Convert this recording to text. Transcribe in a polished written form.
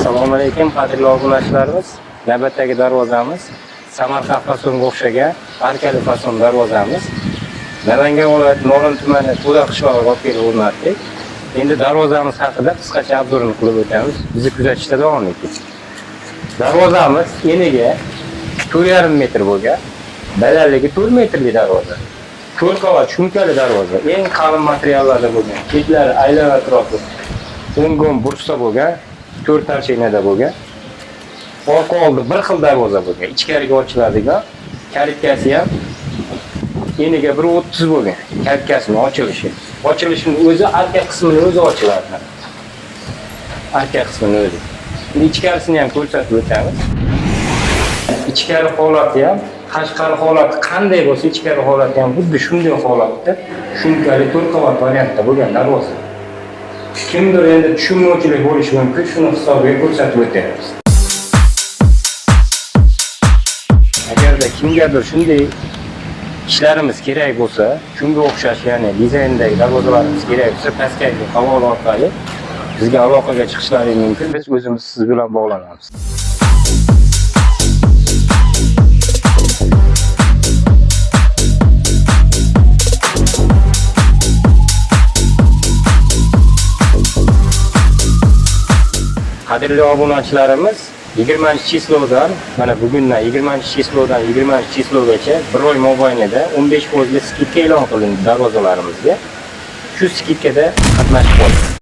Assalomu alaykum, qadrli obunachilarimiz. Navbatdagi darvozamiz Samarqand fasonga o'xshagan arkali fason darvozamiz. Namangan viloyati Norin tumani To'da qishlog'iga olib kelib o'rnatdik. Endi darvozamiz haqida qisqacha obzorini qilib o'tamiz. Bizni kuzatishda davom eting. Darvozamiz eniga 4,5 metr bo'lgan, balandligi 4 metrli darvoza. 4 qavat shumkali darvoza. Eng qalin materiallarda bo'lgan. Chetlari aylan atrofi o'ngon burchda bo'lgan, 4 tarchinada bo'lgan. Orqa oldi bir xil darvoza bo'lgan. Ichkariga ochiladigan, kalitkasi ham eniga 1.30 bo'lgan. Kalitkasining ochilishi. Ochilishining o'zi arka qismini o'zi ochiladi. Arka qismini o'zi. Ichkarisini ham ko'rsatib o'tamiz. Ichkari holati ham, tashqari holati qanday bo'lsa, ichkari holati ham xuddi shunday holatda, shumkali 4 qavat variantda bo'lgan darvoza. Kimdir endi tushunmovchilik bo'lishi mumkin, shuni hisobiga ko'rsatib o'tamiz. Agarda kimgadir shunday ishlarimiz kerak bo'lsa, shunga o'xshash, ya'ni dizayndagi darvozalarimiz kerak bo'lsa, pastdagi havola orqali bizga aloqaga chiqishlaringiz mumkin. Biz o'zimiz siz bilan bog'lanamiz. Qadrli obunachilarimiz, 20-chislodan, mana bugundan 20-chislodan 20-chislogacha bir oy mobaynida 15% skidka e'lon qilindi darvozalarimizga. Shu skidkada qatnashib qoling.